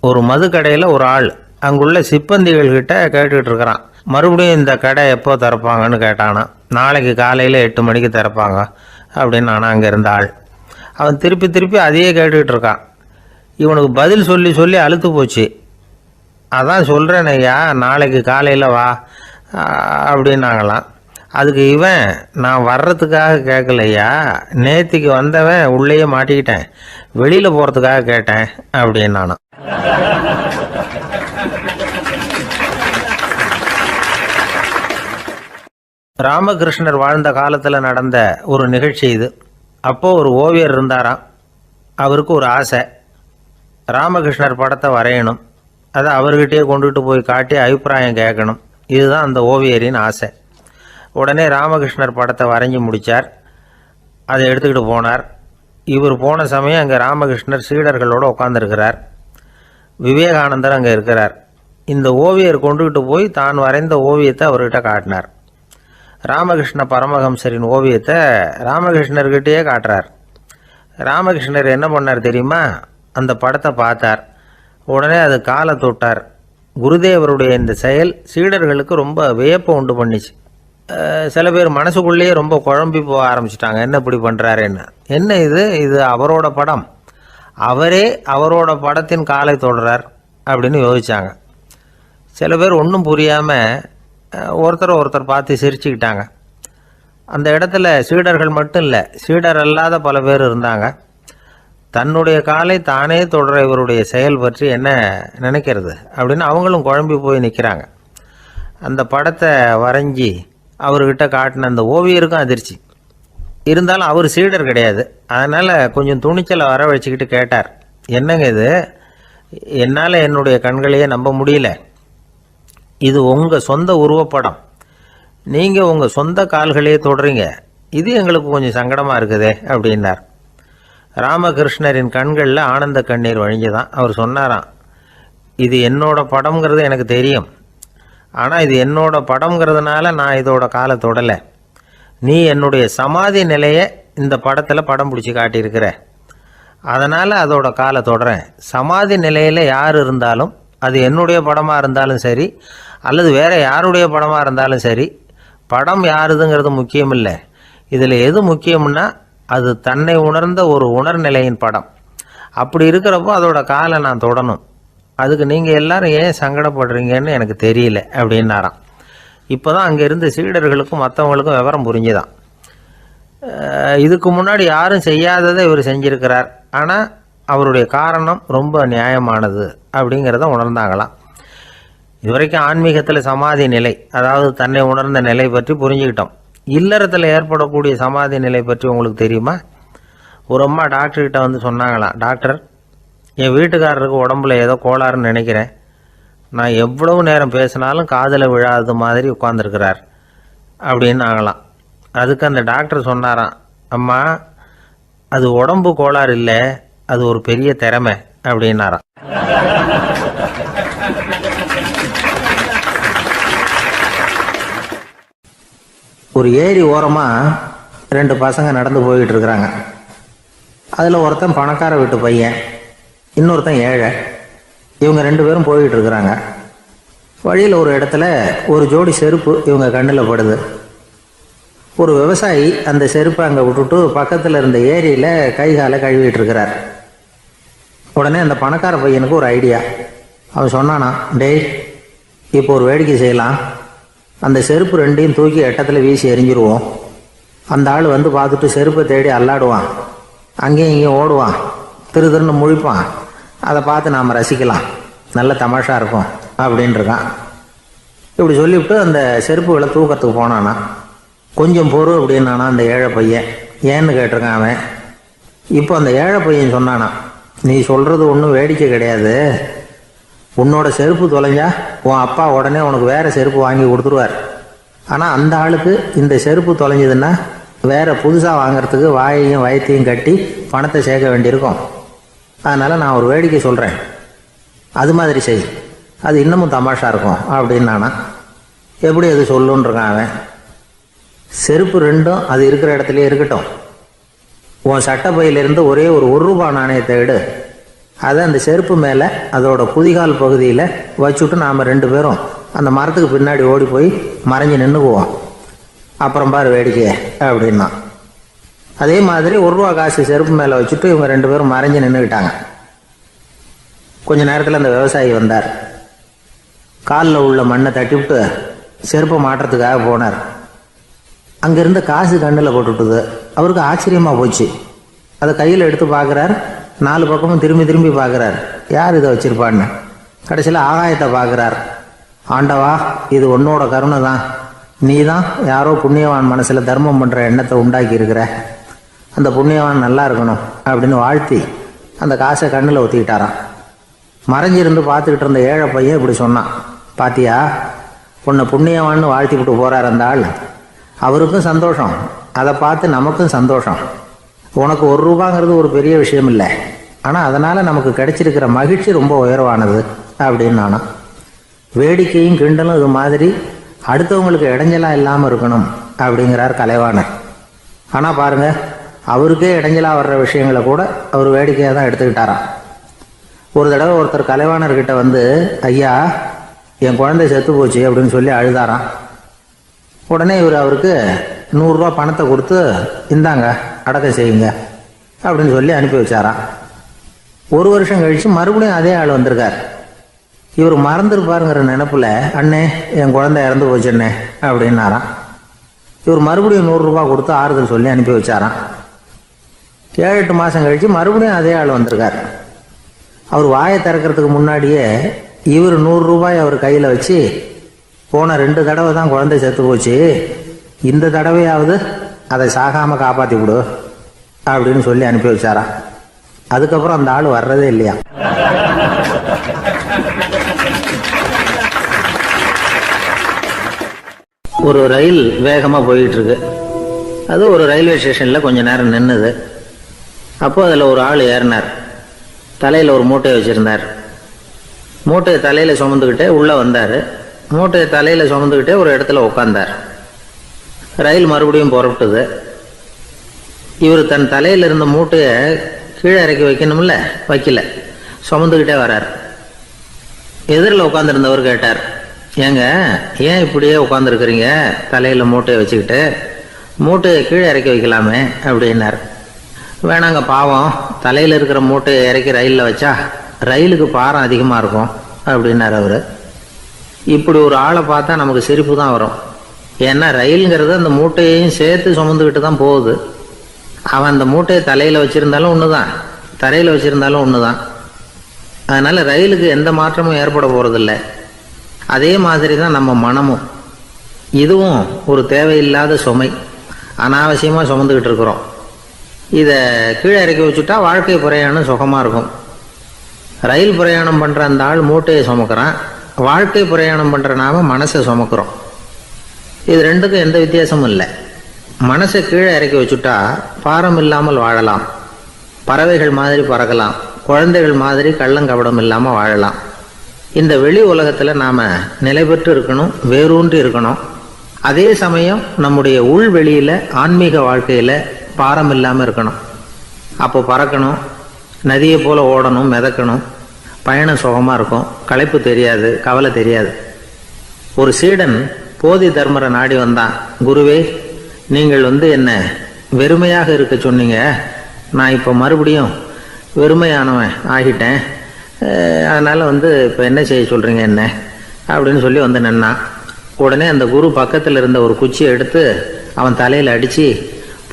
ஒரு மது கடையில் ஒரு ஆள் அங்குள்ள சிப்பந்திகள்கிட்ட கேட்டுக்கிட்டு இருக்கிறான். மறுபடியும் இந்த கடை எப்போ திறப்பாங்கன்னு கேட்டானா. நாளைக்கு காலையில் 8 மணிக்கு திறப்பாங்க அப்படின்னு நானும் அங்கே இருந்த ஆள். அவன் திருப்பி திருப்பி அதையே கேட்டுக்கிட்டு இருக்கான். இவனுக்கு பதில் சொல்லி சொல்லி அழுத்து போச்சு. அதான் சொல்கிறேன் ஐயா, நாளைக்கு காலையில் வா அப்படின்னாங்களாம். அதுக்கு இவன், நான் வர்றதுக்காக கேட்கலையா, நேற்றுக்கு வந்தவன் உள்ளேயே மாட்டிக்கிட்டேன், வெளியில் போகிறதுக்காக கேட்டேன் அப்படின்னு நானும். ராமகிருஷ்ணர் வாழ்ந்த காலத்தில் நடந்த ஒரு நிகழ்ச்சி இது. அப்போது ஒரு ஓவியர் இருந்தாராம். அவருக்கு ஒரு ஆசை, ராமகிருஷ்ணர் படத்தை வரையணும், அதை அவர்கிட்டயே கொண்டுட்டு போய் காட்டி அபிப்பிராயம் கேட்கணும். இதுதான் அந்த ஓவியரின் ஆசை. உடனே ராமகிருஷ்ணர் படத்தை வரைஞ்சி முடித்தார். அதை எடுத்துக்கிட்டு போனார். இவர் போன சமயம் அங்கே ராமகிருஷ்ணர் சீடர்களோடு உட்காந்துருக்கிறார். விவேகானந்தர் அங்கே இருக்கிறார். இந்த ஓவியர் கொண்டுகிட்டு போய் தான் வரைந்த ஓவியத்தை அவர்கிட்ட காட்டினார். ராமகிருஷ்ண பரமஹம்சரின் ஓவியத்தை ராமகிருஷ்ணர்கிட்டயே காட்டுறார். ராமகிருஷ்ணர் என்ன பண்ணார் தெரியுமா? அந்த படத்தை பார்த்தார். உடனே அது காலை தொட்டார். குருதேவருடைய இந்த செயல் சீடர்களுக்கு ரொம்ப வியப்பை உண்டு பண்ணிச்சு. சில பேர் மனசுக்குள்ளேயே ரொம்ப குழம்பி போக ஆரம்பிச்சிட்டாங்க, என்ன இப்படி பண்ணுறாருன்னு. என்ன இது அவரோட படம், அவரே அவரோட படத்தின் காலை தொடுறார் அப்படின்னு யோசித்தாங்க. சில பேர் ஒன்றும் புரியாமல் ஒருத்தர் பார்த்து சிரிச்சுக்கிட்டாங்க. அந்த இடத்துல சீடர்கள் மட்டும் இல்லை, சீடர் அல்லாத பல பேர் இருந்தாங்க. தன்னுடைய காலை தானே தொடர இவருடைய செயல் பற்றி என்ன நினைக்கிறது அப்படின்னு அவங்களும் குழம்பி போய் நிற்கிறாங்க. அந்த படத்தை வரைஞ்சி அவர்கிட்ட காட்டின அந்த ஓவியருக்கும் அதிர்ச்சி. இருந்தாலும் அவர் சீடர் கிடையாது, அதனால் கொஞ்சம் துணிச்சலை வர வச்சுக்கிட்டு கேட்டார், என்னங்க இது, என்னால் என்னுடைய கண்களையே நம்ப முடியல, இது உங்கள் சொந்த உருவப்படம், நீங்கள் உங்கள் சொந்த கால்களையே தொடுறீங்க, இது எங்களுக்கு கொஞ்சம் சங்கடமாக இருக்குதே அப்படின்னார். ராமகிருஷ்ணரின் கண்களில் ஆனந்த கண்ணீர் வழிஞ்சுதான். அவர் சொன்னாராம், இது என்னோட படம்ங்கிறது எனக்கு தெரியும், ஆனால் இது என்னோட படம்ங்கிறதுனால நான் இதோட காலை தொடலை. நீ என்னுடைய சமாதி நிலையை இந்த படத்தில் படம் பிடிச்சி காட்டியிருக்கிற, அதனால் அதோட காலை தொடறேன். சமாதி நிலையில் யார் இருந்தாலும், அது என்னுடைய படமாக இருந்தாலும் சரி அல்லது வேறு யாருடைய படமாக இருந்தாலும் சரி, படம் யாருதுங்கிறது முக்கியம் இல்லை. இதில் எது முக்கியம்னா அது தன்னை உணர்ந்த ஒரு உணர்நிலையின் படம். அப்படி இருக்கிறப்போ அதோட காலை நான் தொடணும். அதுக்கு நீங்கள் எல்லோரும் ஏன் சங்கடப்படுறீங்கன்னு எனக்கு தெரியல அப்படின்னாராம். இப்போ தான் அங்கே இருந்த சீடர்களுக்கும் மற்றவங்களுக்கும் விவரம் புரிஞ்சுதான். இதுக்கு முன்னாடி யாரும் செய்யாததை இவர் செஞ்சிருக்கிறார், ஆனால் அவருடைய காரணம் ரொம்ப நியாயமானது அப்படிங்கிறத உணர்ந்தாங்களாம். இதுவரைக்கும் ஆன்மீகத்தில் சமாதி நிலை, அதாவது தன்னை உணர்ந்த நிலை பற்றி புரிஞ்சுக்கிட்டோம். இல்லறத்தில் ஏற்படக்கூடிய சமாதி நிலை பற்றி உங்களுக்கு தெரியுமா? ஒரு அம்மா டாக்டர்கிட்ட வந்து சொன்னாங்களாம், டாக்டர், என் வீட்டுக்காரருக்கு உடம்புல ஏதோ கோளாறுன்னு நினைக்கிறேன், நான் எவ்வளவு நேரம் பேசினாலும் காதில் விழாத மாதிரி உட்காந்துருக்கிறார் அப்படின்னு ஆகலாம். அதுக்கு அந்த டாக்டர் சொன்னாராம், அம்மா, அது உடம்பு கோளாறு இல்லை, அது ஒரு பெரிய திறமை அப்படின்னாராம். ஒரு ஏரி ஓரமாக 2 பசங்க நடந்து போய்கிட்டு இருக்கிறாங்க. அதில் ஒருத்தன் பணக்கார வீட்டு பையன், இன்னொருத்தன் ஏழை. இவங்க 2 பேரும் போய்கிட்டு இருக்கிறாங்க. வழியில் ஒரு இடத்துல ஒரு ஜோடி செருப்பு இவங்க கண்ணில் படுது. ஒரு விவசாயி அந்த செருப்பை அங்கே விட்டுட்டு பக்கத்தில் இருந்த ஏரியில் கை காலை கழுவிட்டு இருக்கிறார். உடனே அந்த பணக்கார பையனுக்கு ஒரு ஐடியா. அவன் சொன்னானா, டேய், இப்போ ஒரு வேடிக்கை செய்யலாம், அந்த செருப்பு 2ஐயும் தூக்கி எட்டத்தில் வீசி எரிஞ்சிருவோம். அந்த ஆள் வந்து பார்த்துட்டு செருப்பை தேடி அல்லாடுவான், அங்கேயும் இங்கேயும் ஓடுவான், திருன்னு முழிப்பான். அதை பார்த்து நாம் ரசிக்கலாம், நல்ல தமாஷா இருக்கும் அப்படின்ட்டுருக்கான். இப்படி சொல்லிவிட்டு அந்த செருப்புகளை தூக்கிறதுக்கு போனானா. கொஞ்சம் பொறு அப்படின்னானா அந்த ஏழை பையன். ஏன்னு கேட்டிருக்கான் அவன். இப்போ அந்த ஏழை பையன் சொன்னானா, நீ சொல்கிறது ஒன்றும் வேடிக்கை கிடையாது, உன்னோட செருப்பு தொலைஞ்சா உன் அப்பா உடனே உனக்கு வேறு செருப்பு வாங்கி கொடுத்துருவார். ஆனால் அந்த ஆளுக்கு இந்த செருப்பு தொலைஞ்சதுன்னா வேறு புதுசாக வாங்கிறதுக்கு வாயையும் வயத்தையும் கட்டி பணத்தை சேர்க்க வேண்டியிருக்கும். அதனால் நான் ஒரு வேடிக்கை சொல்கிறேன், அது மாதிரி செய், அது இன்னமும் தமாஷா இருக்கும் அப்படின்னானா. எப்படி அது சொல்லுன்றிருக்கான் அவன். செருப்பு 2ம் அது இருக்கிற இடத்துலையே இருக்கட்டும், உன் சட்டப்பையிலிருந்து ஒரே ஒரு ரூபா நாணயத்தை எடு, அதை அந்த செருப்பு மேலே அதோட குதிகால் பகுதியில் வச்சுட்டு நாம் 2 பேரும் அந்த மரத்துக்கு பின்னாடி ஓடி போய் மறைஞ்சு நின்றுக்குவோம், அப்புறம் பாரு வேடிக்கையே அப்படின்னா. அதே மாதிரி ரூபா காசு செருப்பு மேலே வச்சுட்டு இவங்க 2 பேரும் மறைஞ்சு நின்றுக்கிட்டாங்க. கொஞ்ச நேரத்தில் அந்த விவசாயி வந்தார். காலில் உள்ள மண்ணை தட்டிவிட்டு செருப்பை மாட்டுறதுக்காக போனார். அங்கேருந்து காசு கண்ணில் போட்டுவிட்டுது. அவருக்கு ஆச்சரியமாக போச்சு. அதை கையில் எடுத்து பார்க்குறார். 4 பக்கமும் திரும்பி திரும்பி பார்க்குறார், யார் இதை வச்சுருப்பான்னு. கடைசியில் ஆகாயத்தை பார்க்குறார். ஆண்டவா, இது உன்னோட கருணை தான், நீ தான் யாரோ புண்ணியவான் மனசில் தர்மம் பண்ணுற எண்ணத்தை உண்டாக்கி இருக்கிற, அந்த புண்ணியவான் நல்லா இருக்கணும் அப்படின்னு வாழ்த்தி அந்த காசை கண்ணில் ஊற்றிக்கிட்டாரான். மறைஞ்சிருந்து பார்த்துக்கிட்டு இருந்த ஏழை பையன் இப்படி சொன்னான், பாத்தியா, உன்னை புண்ணியவான்னு வாழ்த்தி விட்டு போகிறார் அந்த ஆள். அவருக்கும் சந்தோஷம், அதை பார்த்து நமக்கும் சந்தோஷம். உனக்கு ரூபாங்கிறது ஒரு பெரிய விஷயம் இல்லை, ஆனால் அதனால் நமக்கு கிடைச்சிருக்கிற மகிழ்ச்சி ரொம்ப உயர்வானது அப்படின்னு நானும். வேடிக்கையும் கிண்டலும் இது மாதிரி அடுத்தவங்களுக்கு இடைஞ்சலாக இல்லாமல் இருக்கணும் அப்படிங்கிறார் கலைவாணர். ஆனால் பாருங்கள், அவருக்கே இடைஞ்சலாக வர்ற விஷயங்களை கூட அவர் வேடிக்கையாக தான் எடுத்துக்கிட்டாராம். ஒரு தடவை ஒருத்தர் கலைவாணர்கிட்ட வந்து, ஐயா, என் குழந்தை செத்து போச்சு அப்படின்னு சொல்லி அழுதாராம். உடனே இவர் அவருக்கு 100 ரூபா பணத்தை கொடுத்து, இந்தாங்க அடக்கம் செய்யுங்க அப்படின்னு சொல்லி அனுப்பி வச்சாராம். 1 வருஷம் கழித்து மறுபடியும் அதே ஆள் வந்திருக்கார். இவர் மறந்துருப்பாருங்கிற நினைப்புல, அண்ணே, என் குழந்தை இறந்து போச்சுண்ணே அப்படின்னாராம். இவர் மறுபடியும் 100 ரூபா கொடுத்து ஆறுதல் சொல்லி அனுப்பி வச்சாராம். 7-8 மாதம் கழித்து மறுபடியும் அதே ஆள் வந்திருக்கார். அவர் வாயை திறக்கிறதுக்கு முன்னாடியே இவர் 100 ரூபாய் அவர் கையில் வச்சு, போன 2 தடவை தான் குழந்தை செத்து போச்சு, இந்த தடவையாவது அதை சாகாமல் காப்பாற்றி விடு அப்படின்னு சொல்லி அனுப்பி வச்சாரா. அதுக்கப்புறம் அந்த ஆள் வர்றதே இல்லையா. ஒரு ரயில் வேகமாக போயிட்டு இருக்கு. அது ஒரு ரயில்வே ஸ்டேஷனில் கொஞ்ச நேரம் நின்றுது. அப்போ அதில் ஒரு ஆள் ஏறினார். தலையில் ஒரு மூட்டையை வச்சுருந்தார். மூட்டையை தலையில் சுமந்துக்கிட்டே உள்ளே வந்தார். மூட்டையை தலையில் சுமந்துக்கிட்டே ஒரு இடத்துல உட்காந்தார். ரயில் மறுபடியும் புறப்பட்டது. இவர் தன் தலையில் இருந்த மூட்டையை கீழே இறக்கி வைக்கணும்ல, வைக்கல, சுமந்துக்கிட்டே வரார். எதிரில் உட்காந்துருந்தவர் கேட்டார், ஏங்க ஏன் இப்படியே உட்காந்துருக்குறீங்க தலையில் மூட்டையை வச்சுக்கிட்டு? மூட்டையை கீழே இறக்கி வைக்கலாமே அப்படின்னார். வேணாங்க, பாவம், தலையில் இருக்கிற மூட்டையை இறக்கி ரயிலில் வச்சா ரயிலுக்கு பாரம் அதிகமாக இருக்கும் அப்படின்னார் அவர். இப்படி ஒரு ஆளை பார்த்தா நமக்கு சிரிப்பு தான் வரும். ஏன்னா ரயிலுங்கிறது அந்த மூட்டையையும் சேர்த்து சுமந்துக்கிட்டு தான் போகுது. அவன் அந்த மூட்டையை தலையில் வச்சுருந்தாலும் ஒன்று தான், தரையில் வச்சுருந்தாலும் ஒன்று தான். அதனால் ரயிலுக்கு எந்த மாற்றமும் ஏற்பட போகிறதில்ல. அதே மாதிரி தான் நம்ம மனமும். இதுவும் ஒரு தேவையில்லாத சுமை, அனாவசியமாக சுமந்துக்கிட்டு இருக்கிறோம். இதை கீழே இறக்கி வச்சுட்டா வாழ்க்கை பிரயாணம் சுகமாக இருக்கும். ரயில் பிரயாணம் பண்ணுற அந்த ஆள் மூட்டையை சுமக்கிறான், வாழ்க்கை பிரயாணம் பண்ணுற நாம மனசை சுமக்கிறோம். இது ரெண்டுக்கும் எந்த வித்தியாசமும் இல்லை. மனசை கீழே இறக்கி வச்சுட்டா பாரம் இல்லாமல் வாழலாம், பறவைகள் மாதிரி பறக்கலாம், குழந்தைகள் மாதிரி கள்ளங்கபடம் இல்லாமல் வாழலாம். இந்த வெளி உலகத்தில் நாம் நிலை பெற்று இருக்கணும், வேரூன்றி இருக்கணும். அதே சமயம் நம்முடைய உள்வெளியில் ஆன்மீக வாழ்க்கையில் பாரம் இல்லாமல் இருக்கணும். அப்போ பறக்கணும், நதியை போல் ஓடணும், மிதக்கணும், பயணம் சுகமாக இருக்கும், களைப்பு தெரியாது, கவலை தெரியாது. ஒரு சீடன் போதி தர்மரை நாடி வந்தான். குருவே, நீங்கள் என்ன வெறுமையாக இருக்க சொன்னீங்க, நான் இப்போ மறுபடியும் வெறுமையானவன் ஆகிட்டேன், அதனால் இப்போ என்ன செய்ய சொல்கிறீங்க என்ன அப்படின்னு சொல்லி நின்னான். உடனே அந்த குரு பக்கத்தில் இருந்த ஒரு குச்சியை எடுத்து அவன் தலையில் அடித்து,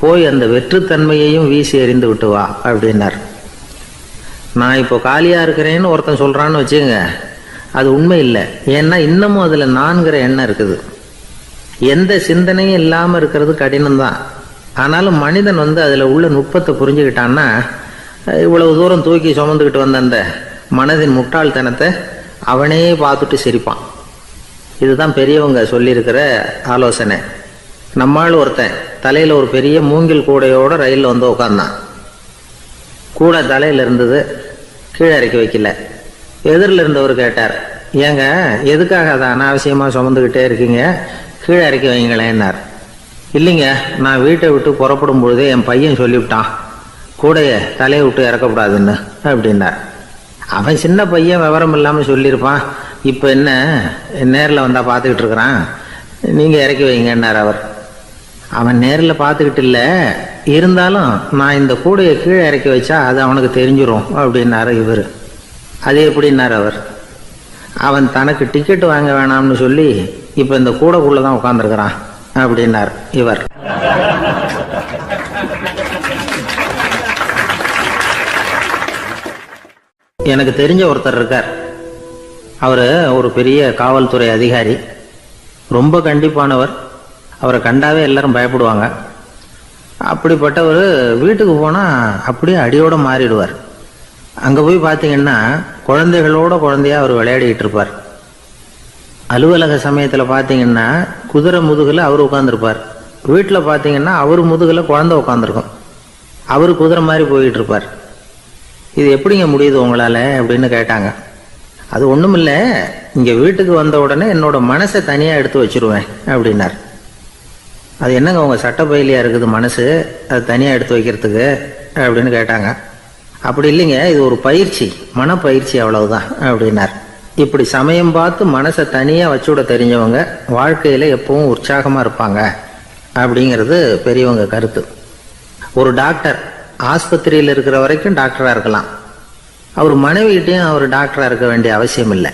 போய் அந்த வெற்றுத்தன்மையையும் வீசி எறிந்து விட்டு வா அப்படின்னார். நான் இப்போ காலியாக இருக்கிறேன்னு ஒருத்தன் சொல்கிறான்னு வச்சுங்க, அது உண்மை இல்லை. ஏன்னா இன்னமும் அதில் நான்கிற எண்ணம் இருக்குது. எந்த சிந்தனையும் இல்லாமல் இருக்கிறது கடினம்தான். ஆனாலும் மனிதன் அதில் உள்ள நுட்பத்தை புரிஞ்சுக்கிட்டான்னா இவ்வளவு தூரம் தூக்கி சுமந்துக்கிட்டு வந்த அந்த மனதின் முட்டாள்தனத்தை அவனே பார்த்துட்டு சிரிப்பான். இதுதான் பெரியவங்க சொல்லியிருக்கிற ஆலோசனை. நம்மால் ஒருத்தன் தலையில் ஒரு பெரிய மூங்கில் கூடையோடு ரயிலில் உட்காந்தான். கூடை தலையில் இருந்தது, கீழே இறக்கி வைக்கல. எதிரில் இருந்தவர் கேட்டார், ஏங்க எதுக்காக அதை அனாவசியமாக சுமந்துக்கிட்டே இருக்கீங்க, கீழே இறக்கி வைங்களேன்னார். இல்லைங்க, நான் வீட்டை விட்டு புறப்படும் பொழுதே என் பையன் சொல்லிவிட்டான், கூடையை தலையை விட்டு இறக்கக்கூடாதுன்னு அப்படின்னார். அவன் சின்ன பையன், விவரம் இல்லாமல் சொல்லியிருப்பான். இப்போ என்ன நேரில் வந்தால் பார்த்துக்கிட்டு இருக்கிறான், நீங்கள் இறக்கி வைங்கன்னார் அவர். அவன் நேரில் பார்த்துக்கிட்டு இல்லை, இருந்தாலும் நான் இந்த கூடையை கீழே இறக்கி வச்சா அது அவனுக்கு தெரிஞ்சிடும் அப்படின்னாரு இவர். அது எப்படின்னார் அவர். அவன் தனக்கு டிக்கெட் வாங்க வேணாம்னு சொல்லி இப்போ இந்த கூடைக்குள்ளே தான் உட்காந்துருக்கிறான் அப்படின்னார் இவர். எனக்கு தெரிஞ்ச ஒருத்தர் இருக்கார். அவர் ஒரு பெரிய காவல்துறை அதிகாரி, ரொம்ப கண்டிப்பானவர். அவரை கண்டாவே எல்லாரும் பயப்படுவாங்க. அப்படிப்பட்டவர் வீட்டுக்கு போனால் அப்படியே அடியோடு மாறிடுவார். அங்கே போய் பார்த்தீங்கன்னா குழந்தைகளோட குழந்தையாக அவர் விளையாடிக்கிட்டு இருப்பார். அலுவலக சமயத்தில் பார்த்தீங்கன்னா குதிரை முதுகில் அவர் உட்காந்துருப்பார். வீட்டில் பார்த்தீங்கன்னா அவர் முதுகில் குழந்தை உட்காந்துருக்கும். அவர் குதிரை மாதிரி போயிட்டு இருப்பார். இது எப்படிங்க முடியுது உங்களால் அப்படின்னு கேட்டாங்க. அது ஒன்றும் இல்லை, இங்கே வீட்டுக்கு வந்த உடனே என்னோட மனசை தனியாக எடுத்து வச்சுருவேன் அப்படின்னார். அது என்னங்க உங்கள் சட்டப்பயிலியாக இருக்குது மனசு, அது தனியாக எடுத்து வைக்கிறதுக்கு அப்படின்னு கேட்டாங்க. அப்படி இல்லைங்க, இது ஒரு பயிற்சி, மனப்பயிற்சி, அவ்வளவுதான் அப்படின்னார். இப்படி சமயம் பார்த்து மனசை தனியாக வச்சுவிட தெரிஞ்சவங்க வாழ்க்கையில் எப்பவும் உற்சாகமாக இருப்பாங்க அப்படிங்கிறது பெரியவங்க கருத்து. ஒரு டாக்டர் ஆஸ்பத்திரியில் இருக்கிற வரைக்கும் டாக்டராக இருக்கலாம். அவர் மனைவிகிட்டையும் அவர் டாக்டராக இருக்க வேண்டிய அவசியம் இல்லை.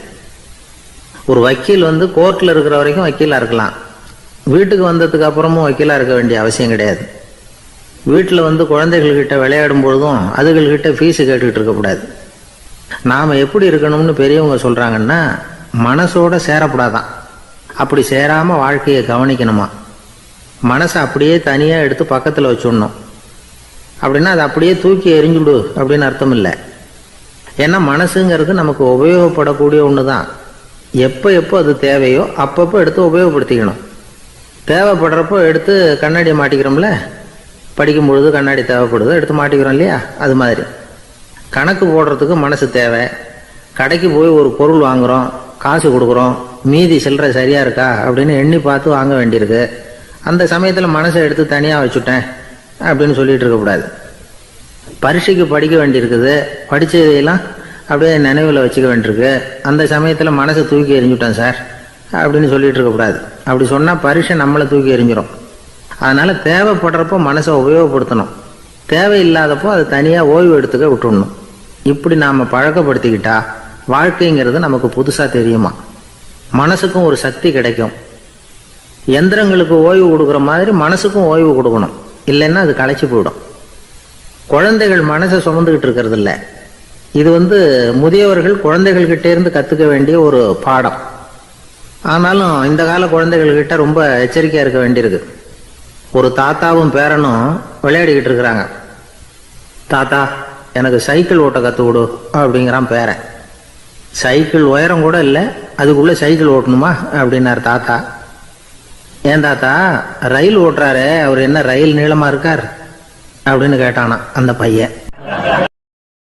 ஒரு வக்கீல் கோர்ட்டில் இருக்கிற வரைக்கும் வக்கீலாக இருக்கலாம். வீட்டுக்கு வந்ததுக்கு அப்புறமும் வக்கீலாக இருக்க வேண்டிய அவசியம் கிடையாது. வீட்டில் குழந்தைகள்கிட்ட விளையாடும் பொழுதும் அதுகள்கிட்ட ஃபீஸு கேட்டுக்கிட்டு இருக்கக்கூடாது. நாம் எப்படி இருக்கணும்னு பெரியவங்க சொல்கிறாங்கன்னா, மனசோட சேரக்கூடாதான். அப்படி சேராமல் வாழ்க்கையை கவனிக்கணுமா. மனசை அப்படியே தனியாக எடுத்து பக்கத்தில் வச்சுடணும். அப்படின்னா அதை அப்படியே தூக்கி எறிஞ்சுடு அப்படின்னு அர்த்தம் இல்லை. ஏன்னா மனசுங்கிறது நமக்கு உபயோகப்படக்கூடிய ஒன்று தான். எப்போ அது தேவையோ அப்பப்போ எடுத்து உபயோகப்படுத்திக்கணும். தேவைப்படுறப்போ எடுத்து கண்ணாடியை மாட்டிக்கிறோம்ல, படிக்கும் பொழுது கண்ணாடி தேவைப்படுது, எடுத்து மாட்டிக்கிறோம் இல்லையா? அது மாதிரி கணக்கு போடுறதுக்கு மனசு தேவை. கடைக்கு போய் ஒரு பொருள் வாங்குகிறோம், காசு கொடுக்குறோம், மீதி சில்லறை சரியாக இருக்கா அப்படின்னு எண்ணி பார்த்து வாங்க வேண்டியிருக்கு. அந்த சமயத்தில் மனசை எடுத்து தனியாக வச்சுட்டேன் அப்படின்னு சொல்லிகிட்டு இருக்கக்கூடாது. பரீட்சைக்கு படிக்க வேண்டியிருக்குது, படித்ததையெல்லாம் அப்படியே நினைவில் வச்சுக்க வேண்டியிருக்கு. அந்த சமயத்தில் மனசை தூக்கி எறிஞ்சுட்டேன் சார் அப்படின்னு சொல்லிகிட்டு இருக்கக்கூடாது. அப்படி சொன்னால் பரீட்சை நம்மளை தூக்கி எறிஞ்சிடும். அதனால் தேவைப்படுறப்போ மனசை உபயோகப்படுத்தணும், தேவையில்லாதப்போ அது தனியாக ஓய்வு எடுத்துக்க விட்டுடணும். இப்படி நாம் பழக்கப்படுத்திக்கிட்டா வாழ்க்கைங்கிறது நமக்கு புதுசாக தெரியுமா. மனசுக்கும் ஒரு சக்தி கிடைக்கும். எந்திரங்களுக்கு ஓய்வு கொடுக்குற மாதிரி மனசுக்கும் ஓய்வு கொடுக்கணும், இல்லைன்னா அது களைச்சி போயிடும். குழந்தைகள் மனசை சுமந்துக்கிட்டு இருக்கிறது இல்லை. இது முதியவர்கள் குழந்தைகள்கிட்ட இருந்து கற்றுக்க வேண்டிய ஒரு பாடம். ஆனாலும் இந்த கால குழந்தைகள்கிட்ட ரொம்ப எச்சரிக்கையாக இருக்க வேண்டியிருக்கு. ஒரு தாத்தாவும் பேரனும் விளையாடிக்கிட்டு இருக்கிறாங்க. தாத்தா, எனக்கு சைக்கிள் ஓட்ட கற்றுக் கொடு அப்படிங்கிறான் பேரன். சைக்கிள் உயரம் கூட இல்லை, அதுக்குள்ளே சைக்கிள் ஓட்டணுமா அப்படின்னார் தாத்தா. ஏன் தாத்தா, ரயில் ஓட்டுறாரு, அவர் என்ன ரயில் நீளமாக இருக்கார் அப்படின்னு கேட்டானா அந்த பையன்.